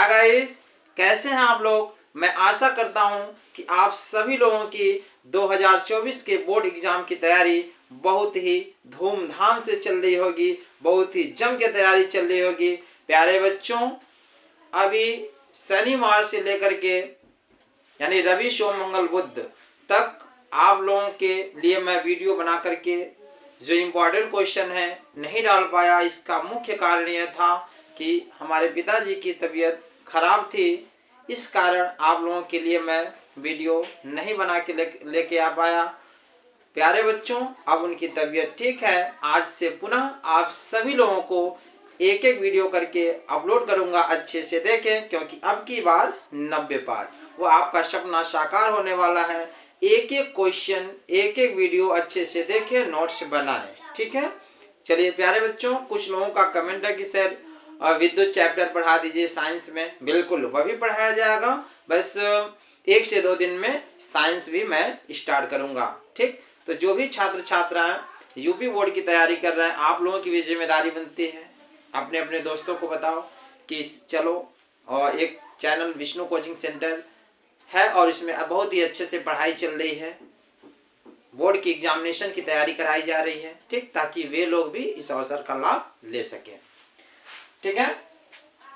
Hi guys, कैसे हैं आप लोग। मैं आशा करता हूं कि आप सभी लोगों की 2024 के बोर्ड एग्जाम की तैयारी बहुत ही धूमधाम से चल रही होगी, बहुत ही जम के तैयारी चल रही होगी। प्यारे बच्चों, अभी शनिवार से लेकर के यानी रवि सोम मंगल बुध तक आप लोगों के लिए मैं वीडियो बना करके जो इम्पोर्टेंट क्वेश्चन है नहीं डाल पाया। इसका मुख्य कारण यह था कि हमारे पिताजी की तबीयत खराब थी, इस कारण आप लोगों के लिए मैं वीडियो नहीं बना के लेके आ पाया। प्यारे बच्चों, अब उनकी तबीयत ठीक है। आज से पुनः आप सभी लोगों को एक एक वीडियो करके अपलोड करूंगा, अच्छे से देखें, क्योंकि अब की बार 90 पार्ट वो आपका सपना साकार होने वाला है। एक एक क्वेश्चन, एक एक वीडियो अच्छे से देखें, नोट्स बनाएं, ठीक है। चलिए प्यारे बच्चों, कुछ लोगों का कमेंट है कि सर विद्युत चैप्टर पढ़ा दीजिए साइंस में। बिल्कुल, वह भी पढ़ाया जाएगा, बस 1 से 2 दिन में साइंस भी मैं स्टार्ट करूंगा, ठीक। तो जो भी छात्र छात्राएं यूपी बोर्ड की तैयारी कर रहे हैं, आप लोगों की भी जिम्मेदारी बनती है, अपने अपने दोस्तों को बताओ कि चलो, और एक चैनल विष्णु कोचिंग सेंटर है और इसमें बहुत ही अच्छे से पढ़ाई चल रही है, बोर्ड की एग्जामिनेशन की तैयारी कराई जा रही है, ठीक, ताकि वे लोग भी इस अवसर का लाभ ले सकें, ठीक है।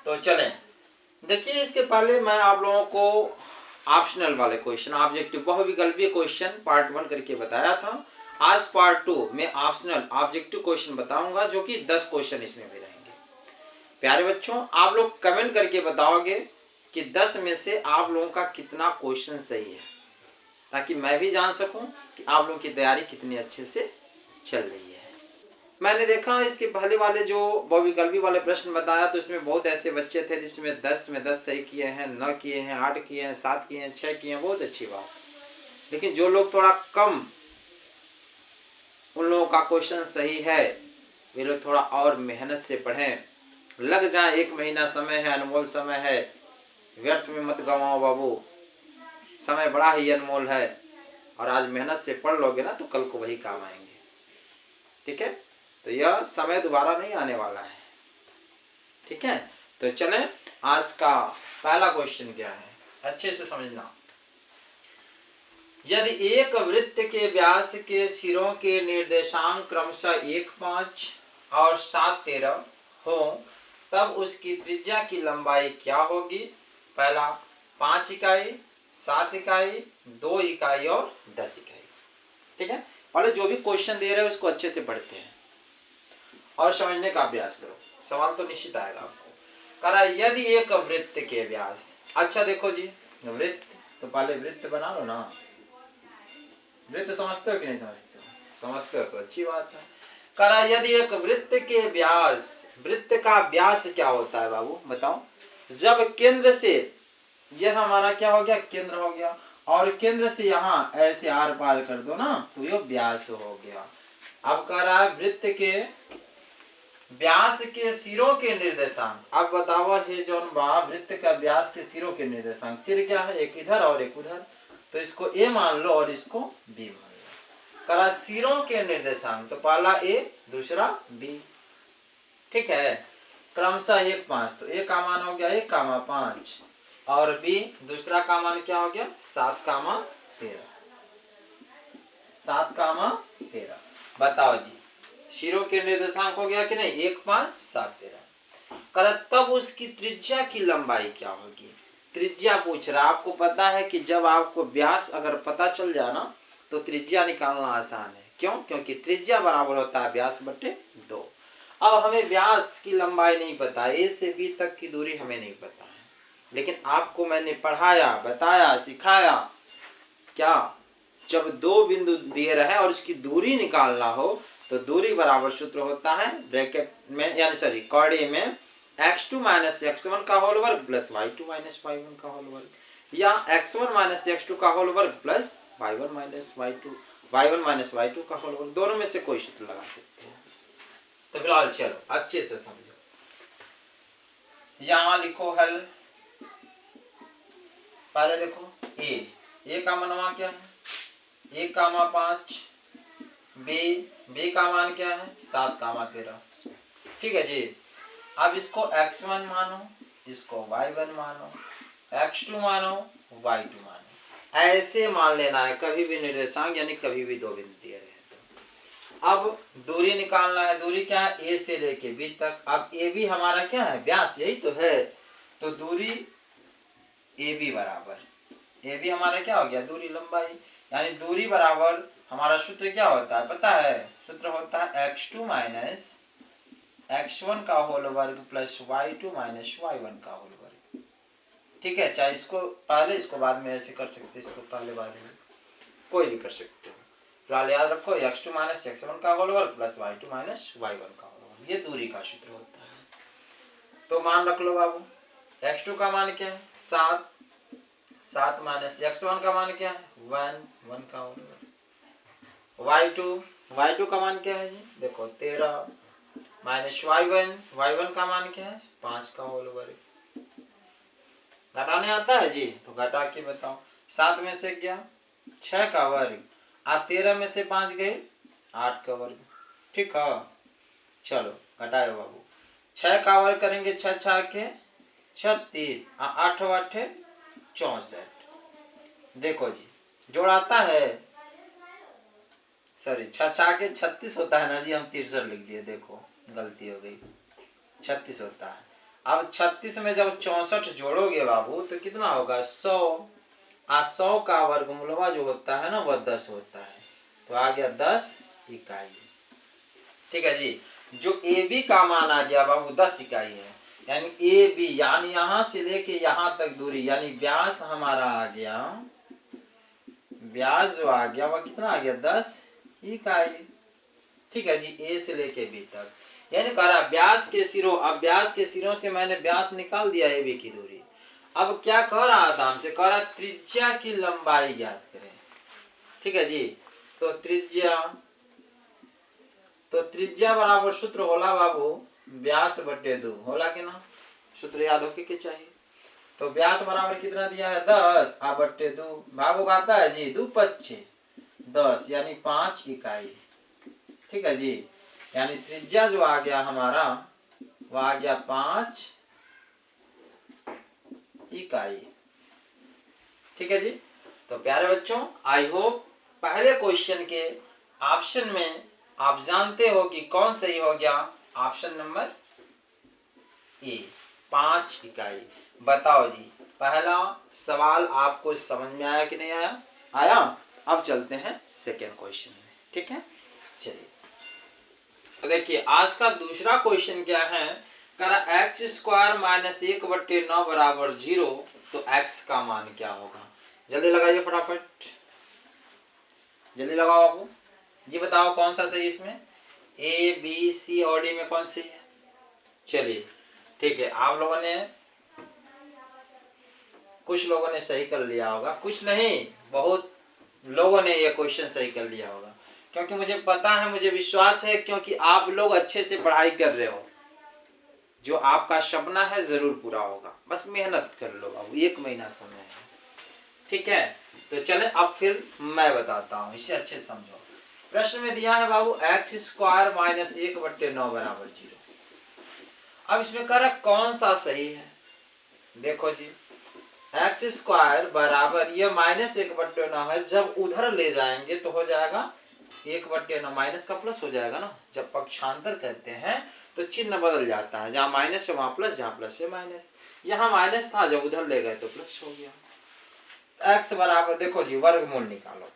तो चलें, देखिए, इसके पहले मैं आप लोगों को ऑप्शनल वाले क्वेश्चन, ऑब्जेक्टिव बहुविकल्पीय क्वेश्चन पार्ट 1 करके बताया था। आज पार्ट 2 में ऑप्शनल ऑब्जेक्टिव क्वेश्चन बताऊंगा, जो कि 10 क्वेश्चन इसमें भी रहेंगे। प्यारे बच्चों, आप लोग कमेंट करके बताओगे कि 10 में से आप लोगों का कितना क्वेश्चन सही है, ताकि मैं भी जान सकूं कि आप लोगों की तैयारी कितनी अच्छे से चल रही है। मैंने देखा इसके पहले वाले जो बहुविकल्पी वाले प्रश्न बताया, तो इसमें बहुत ऐसे बच्चे थे जिसमें 10 में 10 सही किए हैं, 9 किए हैं, 8 किए हैं, 7 किए हैं, 6 किए हैं, बहुत अच्छी बात। लेकिन जो लोग थोड़ा कम, उन लोगों का क्वेश्चन सही है, वे लोग थोड़ा और मेहनत से पढ़ें, लग जाए। 1 महीना समय है, अनमोल समय है, व्यर्थ में मत गवाओ बाबू, समय बड़ा ही अनमोल है, और आज मेहनत से पढ़ लोगे ना तो कल को वही काम आएंगे, ठीक है। तो यह समय दोबारा नहीं आने वाला है, ठीक है। तो चलें, आज का पहला क्वेश्चन क्या है, अच्छे से समझना। यदि एक वृत्त के व्यास के सिरों के निर्देशांक क्रमशः 1, 5 और 7, 13 हो, तब उसकी त्रिज्या की लंबाई क्या होगी। पहला 5 इकाई, 7 इकाई, 2 इकाई और 10 इकाई, ठीक है। पहले जो भी क्वेश्चन दे रहे हैं उसको अच्छे से पढ़ते हैं और समझने का प्रयास करो, सवाल तो निश्चित आएगा आपको। करा यदि एक वृत्त के व्यास, अच्छा देखो जी, वृत्त, तो पहले वृत्त बना लो ना। वृत्त समझते हो कि नहीं समझते हो? समझते हो तो अच्छी बात है। करा यदि एक वृत्त के व्यास, वृत्त का व्यास क्या होता है बाबू बताओ। जब केंद्र से, यह हमारा क्या हो गया, केंद्र हो गया, और केंद्र से यहाँ ऐसे आर पार कर दो ना, तो यह व्यास हो गया। अब कह रहा है वृत्त के व्यास के सिरों के निर्देशांक। अब बताओ, हे जौन बा वृत्त का व्यास के सिरों के निर्देशांक, सिर क्या है, एक इधर और एक उधर, तो इसको ए मान लो और इसको बी मान लो। करा सिरों के निर्देशांक, तो पहला ए, दूसरा बी, ठीक है। क्रमशः 1, 5, तो ए का मान हो गया 1, 5, और बी दूसरा का मान क्या हो गया 7, 13, 7, 13। बताओ जी, सिरों के निर्देशांक हो गया कि नहीं, 1, 5, 7, 13। कर तब उसकी त्रिज्या की लंबाई क्या होगी। त्रिज्या पूछ रहा, आपको पता है कि जब आपको व्यास अगर पता चल जाए ना, तो त्रिज्या निकालना आसान है। क्यों? क्योंकि त्रिज्या बराबर होता है व्यास बटे 2। अब हमें व्यास की लंबाई नहीं पता, ए से बी तक की दूरी हमें नहीं पता है, लेकिन आपको मैंने पढ़ाया, बताया, सिखाया क्या, जब 2 बिंदु दिए रहे और उसकी दूरी निकालना हो, तो दूरी बराबर सूत्र होता है ब्रैकेट में, यानी सॉरी कौड़े में, x2 - x1 का होल वर्ग प्लस y2 - y1 का होल वर्ग, या x1 - x2 का होल वर्ग प्लस y1 - y2 का होल वर्ग। दोनों में से कोई सूत्र लगा सकते हैं। तो फिलहाल चलो अच्छे से समझो, यहां लिखो हल। पहले देखो ए का मनवा क्या है, 1, 5, बी का मान क्या है 7, 13, ठीक है जी। अब इसको x1 मानो, इसको y1 मानो, x2 मानो, y2 मानो, ऐसे मान लेना है। कभी भी निर्देशांक यानी कभी भी दो बिंदु दिए रहे तो। अब दूरी निकालना है। दूरी क्या है? ए से लेके बी तक। अब ए बी हमारा क्या है? व्यास, यही तो है। तो दूरी ए बी बराबर, ए बी हमारा क्या हो गया? दूरी, लंबाई। यानी दूरी बराबर हमारा सूत्र क्या होता है पता है? सूत्र होता है x2 माइनस x1 का होल वर्ग प्लस y2 माइनस y1 का होल वर्ग। ठीक है, चाहे इसको पहले इसको बाद में ऐसे कर सकते, इसको पहले बाद में कोई भी कर सकते हो। फिलहाल याद रखो x2 माइनस x1 का होल वर्ग प्लस y2 माइनस y1 का होल वर्ग, ये दूरी का सूत्र होता है। तो मान रख लो बाबू, x2 का मान क्या है? 7, 7 माइनस x1 का मान क्या है? 1, 1 का होल वर्ग। y2 का मान क्या है जी? देखो 13 माइनस y1 का मान क्या है? 5 का होल वर्ग। घटाने आता है जी? तो घटा के बताओ। 7 में से क्या? 6 का वर्ग। 13 में से 5 गए 8 का वर्ग। ठीक है, चलो घटाओ बाबू। 6 का वर्ग करेंगे 6 6 के 36, 8 8 64। देखो जी, जोड़ आता है? सॉरी, 6 6 के 36 होता है ना जी, हम 63 लिख दिए, देखो गलती हो गई, 36 होता है। अब 36 में जब 64 जोड़ोगे बाबू तो कितना होगा? 100। 100 का वर्गमूलवा जो होता है ना वह 10 होता है, तो आ गया 10 इकाई। ठीक है जी, जो ए बी का मान आ गया बाबू 10 इकाई है। यानी ए बी यानी यहां से लेके यहां तक दूरी, यानी व्यास हमारा आ गया, व्यास जो आ गया वह कितना आ गया? 10 इकाई। ठीक है जी, ए से लेके बी तक। यानी कह रहा व्यास के सिरों, अब व्यास के सिरों से मैंने व्यास निकाल दिया ए बी की दूरी। अब क्या कह रहा था हमसे? कह रहा त्रिज्या की लंबाई ज्ञात करें। ठीक है जी, तो त्रिज्या बराबर सूत्र होला बाबू व्यास बटे 2, होला कि ना? सूत्र याद होके के चाहिए। तो व्यास बराबर कितना दिया है? 10 आ बटे 2, भागो आता है जी, 2 5 10 यानी 5 इकाई। ठीक है जी, यानी त्रिज्या जो आ गया हमारा वो आ गया 5 इकाई। ठीक है जी, तो प्यारे बच्चों, आई होप पहले क्वेश्चन के ऑप्शन में आप जानते हो कि कौन सही हो गया। ऑप्शन नंबर ए, 5 इकाई। बताओ जी, पहला सवाल आपको समझ में आया कि नहीं आया? आया। अब चलते हैं सेकेंड क्वेश्चन में। ठीक है, चलिए तो देखिए आज का दूसरा क्वेश्चन क्या है? करा x² माइनस 1/9 बराबर 0, तो x का मान क्या होगा? जल्दी लगाइए फटाफट, जल्दी लगाओ बाबू जी, बताओ कौन सा सही इसमें? ए बी सी और डी में कौन सही है? चलिए ठीक है, आप लोगों ने, कुछ लोगों ने सही कर लिया होगा, कुछ नहीं, बहुत लोगों ने ये क्वेश्चन सही कर लिया होगा, क्योंकि मुझे पता है, मुझे विश्वास है, क्योंकि आप लोग अच्छे से पढ़ाई कर रहे हो। जो आपका सपना है जरूर पूरा होगा, बस मेहनत कर लो बाबू, 1 महीना समय है। ठीक है, तो चले अब फिर मैं बताता हूँ, इसे अच्छे समझो। प्रश्न में दिया है बाबू x² माइनस 1/9 बराबर 0। अब इसमें कह रहा कौन सा सही है? देखो जी, x² बराबर ये माइनस 1/9 है, जब उधर ले जाएंगे तो हो जाएगा 1/9, माइनस का प्लस हो जाएगा ना। जब पक्षांतर कहते हैं तो चिन्ह बदल जाता है, जहाँ माइनस है वहां प्लस, जहाँ प्लस है माइनस। यहाँ माइनस था, जब उधर ले गए तो प्लस हो गया। x बराबर, देखो जी वर्गमूल निकालो।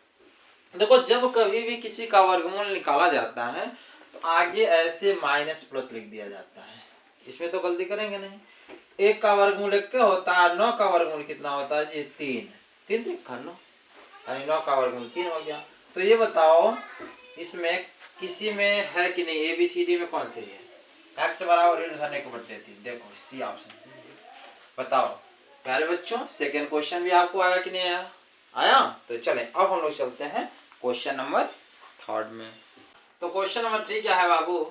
देखो जब कभी भी किसी का वर्गमूल निकाला जाता है तो आगे ऐसे माइनस प्लस लिख दिया जाता है, इसमें तो गलती करेंगे नहीं। 1 का वर्गमूल 1 क्या होता है? 9 का वर्गमूल कितना होता है जी? 3 लिखा लो, यानी 9 का वर्गमूल 3 हो गया। तो ये बताओ इसमें किसी में है कि नहीं? ए बी सी डी में कौन सी है? x बराबर ऋण धन 1/3, देखो सी ऑप्शन से बताओ। प्यारे बच्चों, सेकेंड क्वेश्चन भी आपको आया कि नहीं आया? आया। तो चले अब हम लोग चलते हैं क्वेश्चन नंबर 3 में। तो क्वेश्चन नंबर 3 क्या है बाबू?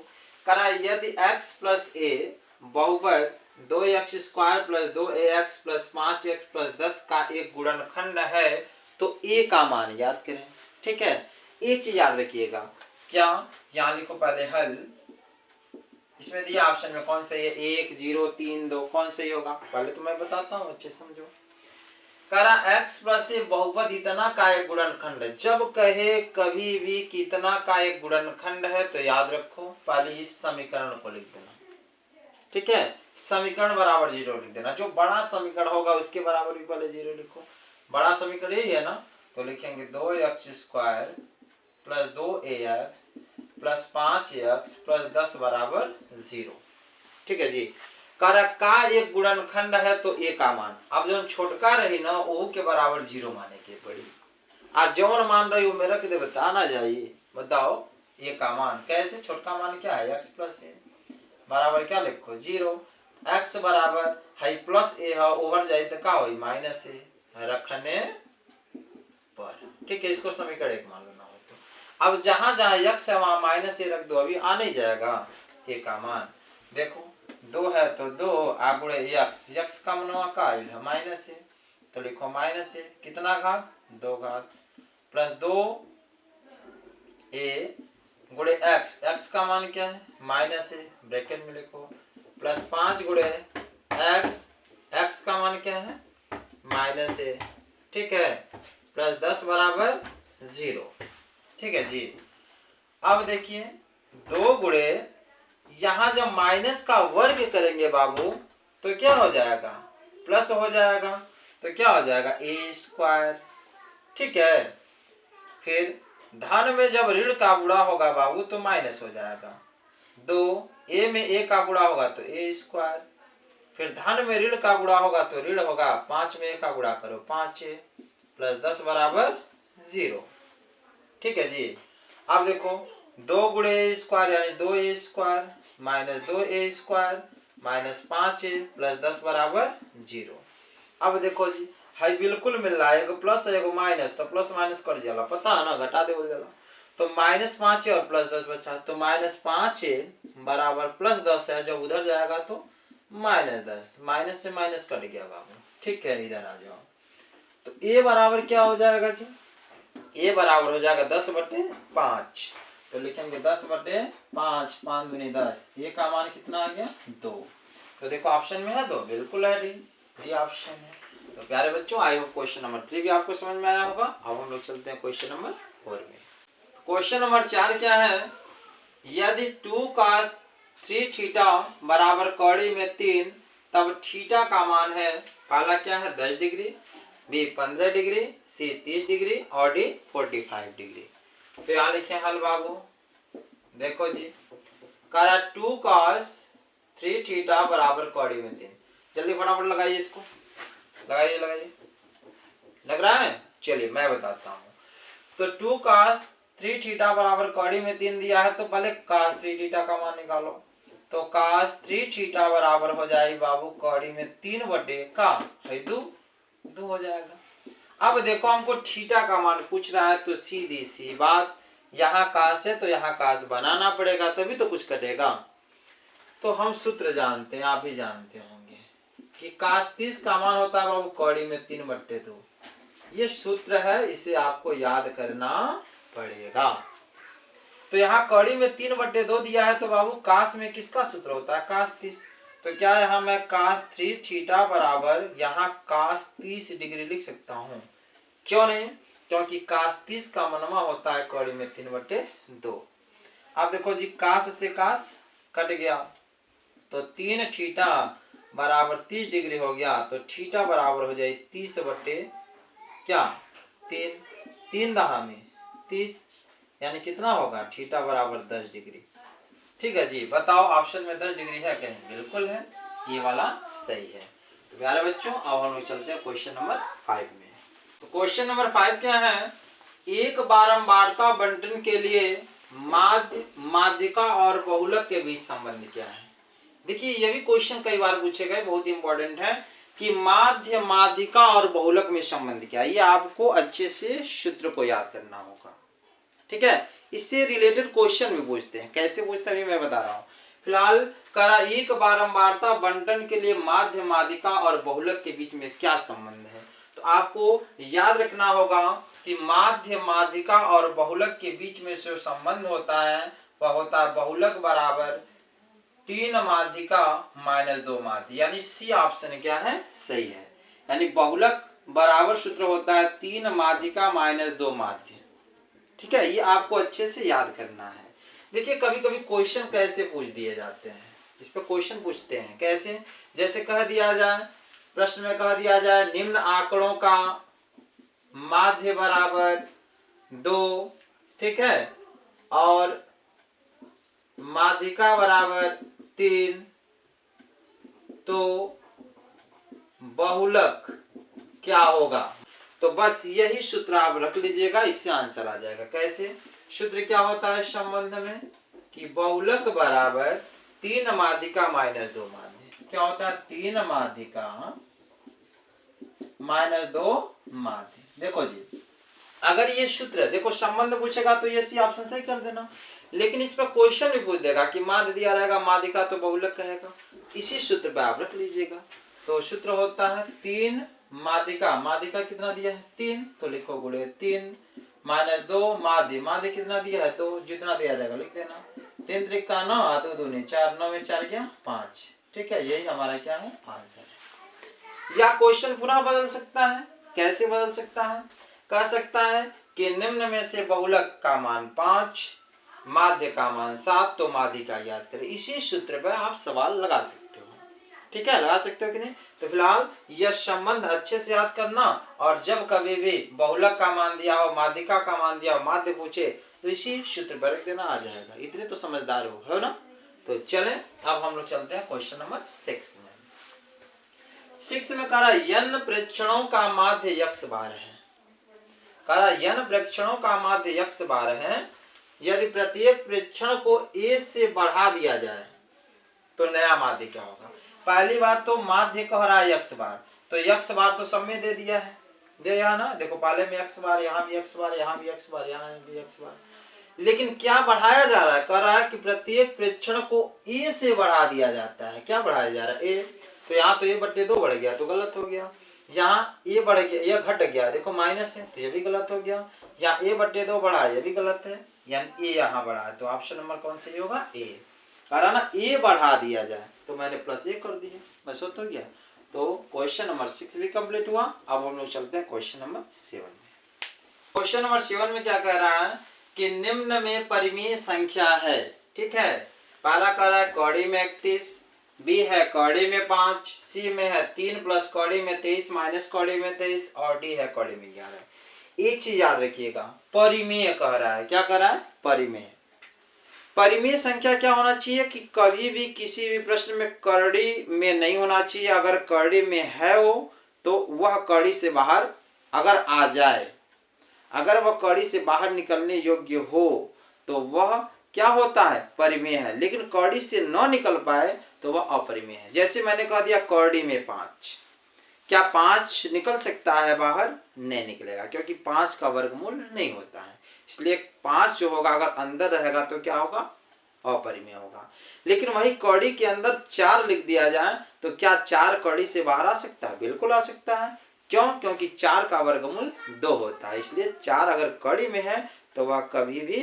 करा यदि x प्लस a बहुपद 2x² plus 2ax plus 5x plus 10 का एक गुणनखंड है तो a का मान याद करें। ठीक है, एक चीज याद रखिएगा, क्या? यहाँ लिखो पहले हल, इसमें दिया ऑप्शन में कौन सही है, 1 0 3 2 कौन सही होगा? पहले तो मैं बताता हूँ, अच्छे समझो। करा x प्लस ए बहुपद इतना का एक गुणनखंड है। जब कहे कभी भी कितना का एक गुणनखंड है तो याद रखो पहले इस समीकरण को लिख देना, ठीक है। समीकरण बराबर 0 लिख देना। जो बड़ा समीकरण होगा उसके बराबर भी पहले 0 लिखो। बड़ा समीकरण यही है ना, तो लिखेंगे 2x² plus 2ax plus 5x plus 10 बराबर 0, ठीक है जी। कारक का एक गुणनखंड है तो ए का मान, अब जो छोटका रही ना ओ के बराबर 0 माने के पड़ी। आज जौन मान रही हो मेरा कितने बताना जाइए, बताओ ए का मान कैसे? छोटका मान क्या है, x प्लस ए बराबर क्या लिखो 0। x बराबर हाई प्लस ए है, ओवर जाए तो क्या हो माइनस ए रखने पर, ठीक है। इसको समीकरण 1 मान लेना हो तो अब जहां जहां x है वहां माइनस ए रख दो, अभी आ नहीं जाएगा ए का मान। देखो 2 है तो 2 आगुड़े x का मनवा का है माइनस ए, तो लिखो माइनस ए कितना घात 2 घात प्लस 2 ए गुड़े x का मान क्या है माइनस ए, ब्रैकेट में लिखो प्लस 5 गुड़े x का मान क्या है माइनस ए, ठीक है, प्लस 10 बराबर 0, ठीक है जी। अब देखिए 2 गुड़े यहां जब माइनस का वर्ग करेंगे बाबू तो क्या हो जाएगा, प्लस हो जाएगा, तो क्या हो जाएगा a², ठीक है। फिर धन में जब ऋण का गुणा होगा बाबू तो माइनस हो जाएगा, 2 a में a का गुणा होगा तो a², फिर धन में ऋण का गुणा होगा तो ऋण होगा, 5 में a का गुणा करो 5a प्लस 10 बराबर 0, ठीक है जी। अब देखो 2 गुणे a² यानी 2a² minus 2a² minus 5a plus 10 बराबर 0। अब देखो जी हाई बिल्कुल मिल रहा है, एगो प्लस है एगो माइनस, तो प्लस माइनस कर जाला, पता है ना, घटा दे बोल जाला, तो माइनस 5 और प्लस 10 बचा, तो माइनस 5a बराबर प्लस 10 है, जब उधर जाएगा तो माइनस 10, माइनस से माइनस कट गया बाबू, ठीक है। इधर आ जाओ तो a बराबर क्या हो जाएगा जी, a बराबर हो जाएगा 10/5, तो लिखेंगे 10/5, 5 दूनी 10, a का मान कितना आ गया 2, तो देखो ऑप्शन में है 2, बिल्कुल है डी ऑप्शन है। तो प्यारे बच्चों आई होप क्वेश्चन नंबर 3 भी आपको समझ में आया होगा। अब हम लोग चलते हैं क्वेश्चन नंबर 4 में। क्वेश्चन नंबर 4 क्या है, यदि 2 cos 3 थीटा बराबर कौड़ी में 3 तब थीटा का मान है, पहला क्या है 10 डिग्री, बी 15 डिग्री, सी 30 डिग्री और डी 45 डिग्री। तो यहाँ लिखे हल बाबू, देखो जी करा 2 cos 3 थीटा बराबर कौड़ी में 3, जल्दी फटाफट लगाइए इसको, लगाइए लग रहा है। चलिए मैं बताता हूँ, तो 2 cos 3 थीटा बराबर कौड़ी में 3 दिया है, तो पहले cos 3 थीटा का मान निकालो, तो cos 3 थीटा बराबर हो जाएगी बाबू कौड़ी में 3 बटे का है 2 हो जाएगा। अब देखो हमको थीटा का मान पूछ रहा है, तो सीधी सी बात, यहाँ काश है तो यहाँ काश बनाना पड़ेगा तभी तो कुछ कटेगा। तो हम सूत्र जानते हैं, आप भी जानते होंगे कि काश 30 का मान होता है बाबू कौड़ी में 3/2, ये सूत्र है, इसे आपको याद करना पड़ेगा। तो यहाँ कौड़ी में 3/2 दिया है, तो बाबू काश में किसका सूत्र होता है काश 30, तो क्या यहाँ मैं काश 3 थीटा बराबर यहाँ काश 30 डिग्री लिख सकता हूँ, क्यों नहीं, क्योंकि काश 30 का मनवा होता है कौड़ी में 3/2। अब देखो जी काश से काश कट गया, तो 3 थीटा बराबर 30 डिग्री हो गया, तो थीटा बराबर हो जाए 30 बटे क्या 3, 3 दहा में 30, यानी कितना होगा थीटा बराबर 10 डिग्री, ठीक है जी। बताओ ऑप्शन में 10 डिग्री है कहीं, बिल्कुल है, ये वाला सही है। तो प्यारे बच्चों अब हम लोग चलते हैं क्वेश्चन नंबर 5 में। तो क्वेश्चन नंबर 5 क्या है, एक बारंबारता बंटन के लिए माध्य माध्यिका और बहुलक के बीच संबंध क्या है। देखिए ये भी क्वेश्चन कई बार पूछे गए, बहुत इंपॉर्टेंट है कि माध्य माध्यिका और बहुलक में संबंध क्या है, ये आपको अच्छे से सूत्र को याद करना होगा, ठीक है। इससे रिलेटेड क्वेश्चन भी पूछते हैं, कैसे पूछते हैं मैं बता रहा हूँ। फिलहाल करा एक बारंबारता बंटन के लिए माध्य माध्यिका और बहुलक के बीच में क्या संबंध है, तो आपको याद रखना होगा कि माध्य माध्यिका और बहुलक के बीच में जो संबंध होता है वह होता है बहुलक बराबर 3 माध्यिका माइनस 2 माध्य, यानी सी ऑप्शन क्या है, सही है। यानी बहुलक बराबर सूत्र होता है 3 माध्यिका माइनस 2 माध्य। ठीक है, ये आपको अच्छे से याद करना है। देखिए कभी कभी क्वेश्चन कैसे पूछ दिए जाते हैं, इस पर क्वेश्चन पूछते हैं कैसे, जैसे कह दिया जाए, प्रश्न में कह दिया जाए निम्न आंकड़ों का माध्य बराबर 2, ठीक है, और माध्यिका बराबर 3, तो बहुलक क्या होगा। तो बस यही सूत्र आप रख लीजिएगा, इससे आंसर आ जाएगा। कैसे, सूत्र क्या होता है संबंध में कि बहुलक बराबर 3 माध्यिका माइनस 2 माध्य। क्या होता है, 3 माध्यिका माइनस 2 माध्य। देखो जी, अगर ये सूत्र देखो संबंध पूछेगा तो ये सी ऑप्शन सही कर देना, लेकिन इस पर क्वेश्चन भी पूछ देगा कि माध्य दिया रहेगा, माध्यिका तो बहुलक कहेगा, इसी सूत्र पे आप रख लीजिएगा। तो सूत्र होता है 3 माध्यिका, माध्यिका कितना दिया है 3, तो लिखो गुणे 3 माइनस 2 माध्य, माध्य कितना दिया है 2, जितना दिया जाएगा लिख देना। 3 त्रिका 9, 2 दूनी 4, 9 में 4 गया 5। ठीक है, यही हमारा क्या है आंसर है। या क्वेश्चन पुनः बदल सकता है, कैसे बदल सकता है, कह सकता है कि निम्न में से बहुलक का मान 5, माध्य का मान 7, तो माध्यिका याद करें। इसी सूत्र पर आप सवाल लगा सकते हो। ठीक है, लगा सकते हो कि नहीं। तो फिलहाल यह संबंध अच्छे से याद करना, और जब कभी भी बहुलक का मान दिया हो, माध्यिका का मान दिया हो, माध्य पूछे तो इसी सूत्र पर रख देना, आ जाएगा। इतने तो समझदार हो ना। तो चलें अब हम लोग चलते हैं क्वेश्चन नंबर 6 में। 6 में कह रहा यन प्रेक्षणों का माध्य यक्ष बार है। कह रहा यन प्रेक्षणों का माध्य यक्ष बार है, यदि प्रत्येक प्रेक्षण को a से बढ़ा दिया जाए तो नया माध्य क्या होगा। पहली बात तो माध्य कह रहा है यक्ष बार, तो यक्ष बार तो सब में दे दिया है, दिया ना। देखो पहले में यक्ष बार, यहाँ भी यक्ष बार, यहाँ भी यक्ष बार, यहाँ भी यक्ष बार, लेकिन क्या बढ़ाया जा रहा है, कह रहा है कि प्रत्येक प्रेक्षण को a से बढ़ा दिया जाता है। क्या बढ़ाया जा रहा है, a, तो यहाँ तो a बटे 2 बढ़ गया तो गलत हो गया, यहाँ a बढ़ गया, यह घट गया, देखो माइनस है तो ये भी गलत हो गया, यहाँ a बटे 2 बढ़ा ये भी गलत है, यानी a यहाँ बढ़ा है। तो ऑप्शन नंबर कौन सही होगा, a। कारण a बढ़ा दिया जाए तो मैंने प्लस 1 कर दिया, बस हो गया। तो क्वेश्चन नंबर 6 भी कंप्लीट हुआ। अब हम लोग चलते हैं क्वेश्चन नंबर 7 में। क्वेश्चन नंबर 7 में क्या कह रहा है कि निम्न में परिमेय संख्या है। ठीक है, पहला कह रहा है कौड़ी में 31, बी है कौड़ी में 5, सी में है 3 प्लस कौड़ी में 23 माइनस कौड़ी में 23, और डी है कौड़ी में 11। एक चीज याद रखिएगा, परिमेय कह रहा है। क्या कह रहा है, परिमेय। परिमेय संख्या क्या होना चाहिए कि कभी भी किसी भी प्रश्न में कड़ी में नहीं होना चाहिए। अगर कड़ी में है हो तो वह कड़ी से बाहर अगर आ जाए, अगर वह कड़ी से बाहर निकलने योग्य हो तो वह क्या होता है, परिमेय है। लेकिन कड़ी से न निकल पाए तो वह अपरिमेय है। जैसे मैंने कह दिया कड़ी में 5, क्या 5 निकल सकता है बाहर, नहीं निकलेगा, क्योंकि 5 का वर्गमूल नहीं होता है। इसलिए 5 जो होगा अगर अंदर रहेगा तो क्या होगा, अपरिमेय होगा। लेकिन वही कड़ी के अंदर 4 लिख दिया जाए तो क्या 4 कड़ी से बाहर आ सकता है, बिल्कुल आ सकता है। क्यों, क्योंकि 4 का वर्गमूल 2 होता है। इसलिए 4 अगर कड़ी में है तो वह कभी भी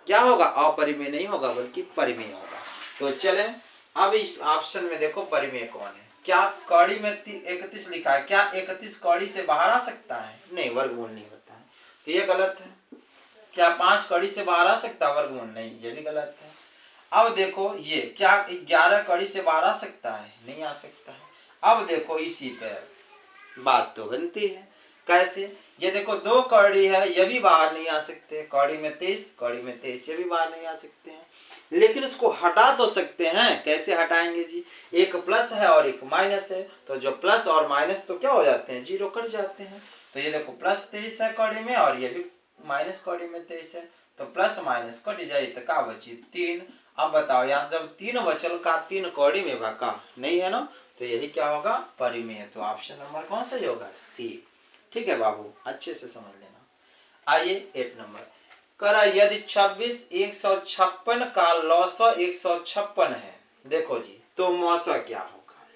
क्या होगा, अपरिमेय नहीं होगा बल्कि परिमेय होगा। तो चलें अब इस ऑप्शन में देखो परिमेय कौन है। क्या कड़ी में 31 लिखा है, क्या 31 कड़ी से बाहर आ सकता है, नहीं, वर्गमूल नहीं होता है, तो ये गलत है। क्या 5 कड़ी से बाहर आ सकता है, वर्गमूल नहीं, ये भी गलत है। अब देखो ये क्या 11 कड़ी से बाहर आ सकता है, नहीं आ सकता है। अब देखो इसी पे बात तो बनती है, कैसे, ये देखो 2 कड़ी है, ये भी बाहर नहीं आ सकते, कड़ी में 23, कड़ी में 23, ये भी बाहर नहीं आ सकते हैं। लेकिन इसको हटा तो सकते हैं, कैसे हटाएंगे जी, एक प्लस है और एक माइनस है, तो जो प्लस और माइनस तो क्या हो जाते हैं, 0 कट जाते हैं। तो ये देखो प्लस 23 है कड़ी में और ये भी माइनस कड़ी में 23 है, तो प्लस माइनस कट जाए तो क्या बची 3। अब बताओ यहाँ जब 3 बचल का 3 कड़ी में भागा नहीं है ना, तो यही क्या होगा, परिमेय। तो ऑप्शन नंबर कौन सा होगा, सी। ठीक है बाबू, अच्छे से समझ लेना। आइए 8 नंबर करा, यदि 26 156 का लौसा 156 है, देखो जी, तो मौसा क्या होगा।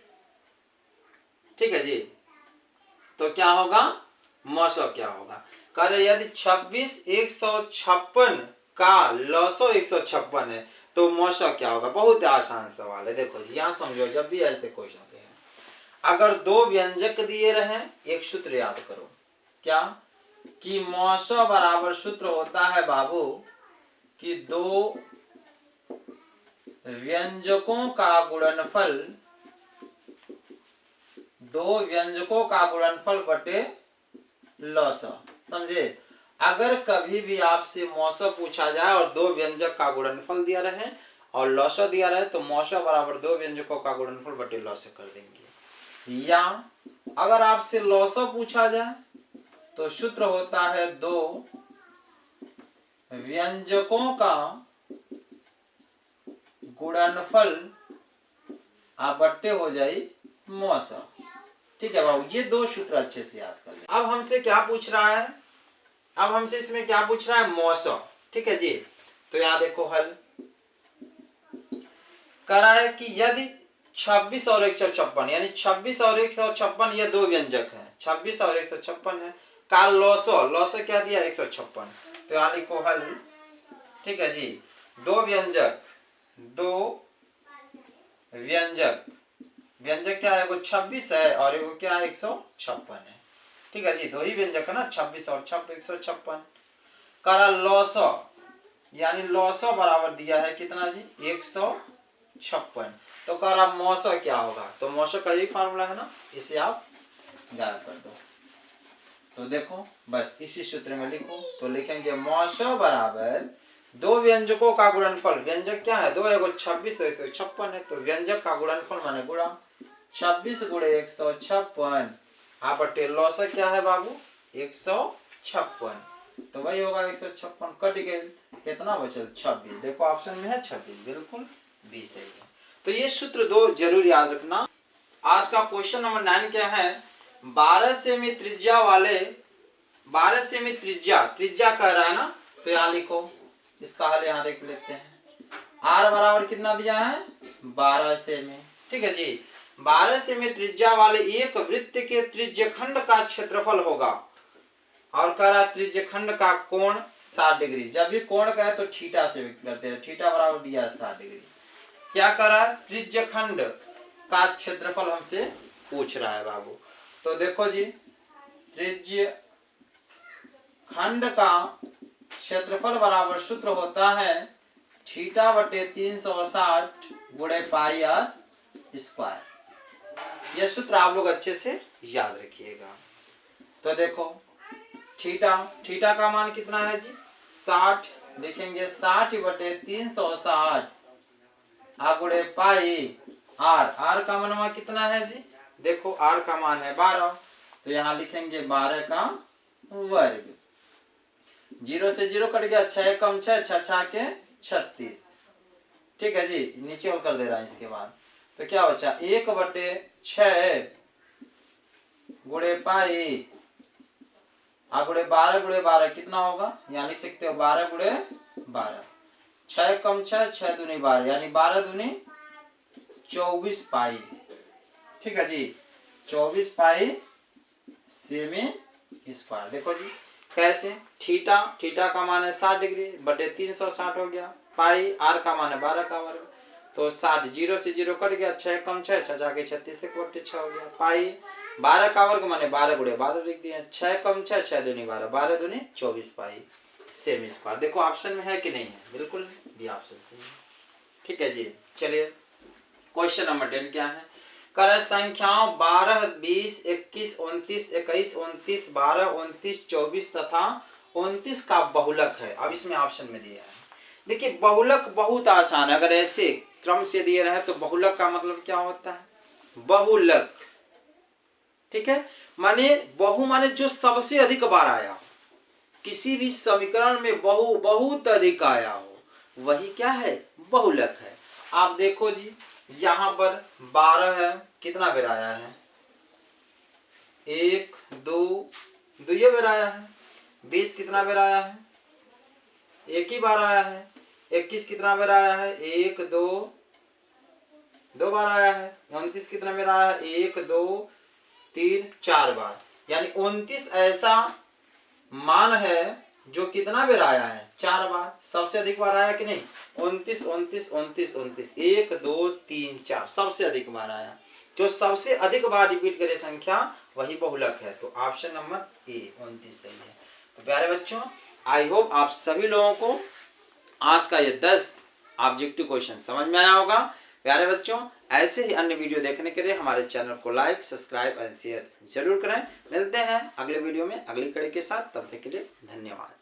ठीक है जी, तो क्या होगा, मौसा क्या होगा। कह रहे यदि 26 156 का लसो 156 है तो मौसो क्या होगा। बहुत आसान सवाल है। देखो जी यहाँ समझो, जब भी ऐसे क्वेश्चन होते हैं, अगर दो व्यंजक दिए रहे, एक सूत्र याद करो, क्या कि मौसो बराबर सूत्र होता है बाबू कि दो व्यंजकों का गुणनफल, दो व्यंजकों का गुणनफल बटे लौसा। समझे। अगर कभी भी आपसे मौसा पूछा जाए और दो व्यंजक का गुणनफल दिया रहे और लौसा दिया रहे तो मौसा बराबर दो व्यंजकों का गुणनफल बटे लौसा कर देंगे। या अगर आपसे लौसा पूछा जाए तो सूत्र होता है दो व्यंजकों का गुणनफल बट्टे हो जाए मौसा। ठीक है बाबू, ये दो सूत्र अच्छे से याद कर लें। अब हमसे क्या पूछ रहा है, अब हमसे इसमें क्या पूछ रहा है, मौसा। ठीक है जी। तो यहाँ देखो हल करा है कि यदि 26 और 156 यानी 26 और 156 ये दो व्यंजक है, 26 और 156 है, का लौसो, लौसो क्या दिया 156। तो यहाँ लिखो हल। ठीक है जी। दो व्यंजक, दो व्यंजक, व्यंजक क्या है, वो 26 है और वो क्या है 156 है। ठीक है जी, दो ही व्यंजक है ना, 26 और 156। करा लौसो, यानी लौसो बराबर दिया है कितना जी 156। तो करा मौसो क्या होगा, तो मौसो का यही फार्मूला है ना, इसे आप गायब कर दो। तो देखो बस इसी सूत्र में लिखो, तो लिखेंगे मौसो बराबर दो व्यंजकों का गुणनफल, व्यंजक क्या है दो, एगो 26 है 156 है, तो व्यंजक का गुणनफल माने गुणा 26 गुणे 156 आप बटे लौसा क्या है बाबू 156। तो वही होगा 156, कट गए, कितना बचल 26। देखो ऑप्शन में है 26, बिल्कुल भी सही है। तो ये सूत्र दो जरूर याद रखना। आज का क्वेश्चन नंबर 9 क्या है, 12 सेमी त्रिज्या वाले, 12 सेमी त्रिज्या, त्रिज्या कह रहा है ना, तो यहाँ लिखो, इसका हल यहाँ देख लेते हैं। आर बराबर कितना दिया है 12 सेमी। ठीक है जी। 12 सेमी त्रिज्या वाले एक वृत्त के त्रिज्यखंड का क्षेत्रफल होगा और कह रहा त्रिज्यखंड का कोण 60 डिग्री। जब भी कोण कहे तो थीटा से व्यक्त करते हैं, थीटा बराबर दिया है 60 डिग्री। क्या कर रहा है, त्रिज्यखंड का क्षेत्रफल हमसे पूछ रहा है बाबू। तो देखो जी, त्रिज्यखंड का क्षेत्रफल बराबर सूत्र होता है थीटा बटे 360 गुणे पाई आर स्क्वायर। यह सूत्र आप लोग अच्छे से याद रखिएगा। तो देखो थीटा, थीटा का मान कितना है जी 60, लिखेंगे 60 बटे 360 गुणे पाई आर। आर का मान कितना है जी, देखो आर का मान है 12, तो यहाँ लिखेंगे 12 का वर्ग। 0 से 0 कट गया, 6 कम 6, 6 के 36। ठीक है जी, नीचे और कर दे रहा है इसके बाद। तो क्या बचा 1 बटे 6 गुणे पाई गुणे 12 गुणे 12 कितना होगा, यहाँ लिख सकते हो 12 गुणे 12, 6 कम 6, 6 दूनी 12, यानी 12 दूनी 24 पाई। ठीक है जी, 24 पाई सेमी स्क्वायर। देखो जी कैसे, थीटा, थीटा का मान है 60 डिग्री बटे 360 हो गया, पाई आर का मान है 12 का वर्ग, तो 60, 0 से 0 कट गया, 6 कम 6, 6 के 36 से बटे 6 हो गया, पाई 12 का वर्ग माने 12 गुणे 12 लिख दिया, 6 कम 6, 6 दूनी 12, 12 दूनी 24 पाई सेमी स्क्वायर। देखो ऑप्शन में है कि नहीं है, बिल्कुल भी ऑप्शन सही है। ठीक है जी। चलिए क्वेश्चन नंबर 10 क्या है, कर संख्याओं 12, 20, 21, 29, 21, 29, 12, 29, 24 तथा 29 का बहुलक है। अब इसमें ऑप्शन में दिया है, देखिए बहुलक बहुत आसान है, अगर ऐसे क्रम से दिए रहे तो बहुलक का मतलब क्या होता है, बहुलक। ठीक है, माने बहु माने जो सबसे अधिक बार आया हो, किसी भी समीकरण में बहु बहुत अधिक आया हो, वही क्या है बहुलक है। आप देखो जी यहाँ पर 12 है, कितना बेर आया है 1 2 2 बेर आया है, 20 कितना बेर आया है एक ही बार आया है, 21 कितना बेर आया है 1 2 2 बार आया है, 29 कितना बेर आया है 1 2 3 4 बार, यानी 29 ऐसा मान है जो कितना बार आया है? 4 बार। सबसे अधिक बार आया कि नहीं? 29 29 29 29, 1 2 3 4 सबसे अधिक बार आया। जो सबसे अधिक बार रिपीट करे संख्या वही बहुलक है। तो ऑप्शन नंबर ए 29 सही है। तो प्यारे बच्चों, आई होप आप सभी लोगों को आज का ये 10 ऑब्जेक्टिव क्वेश्चन समझ में आया होगा। प्यारे बच्चों, ऐसे ही अन्य वीडियो देखने के लिए हमारे चैनल को लाइक, सब्सक्राइब और शेयर जरूर करें। मिलते हैं अगले वीडियो में अगली कड़ी के साथ। तब तक के लिए धन्यवाद।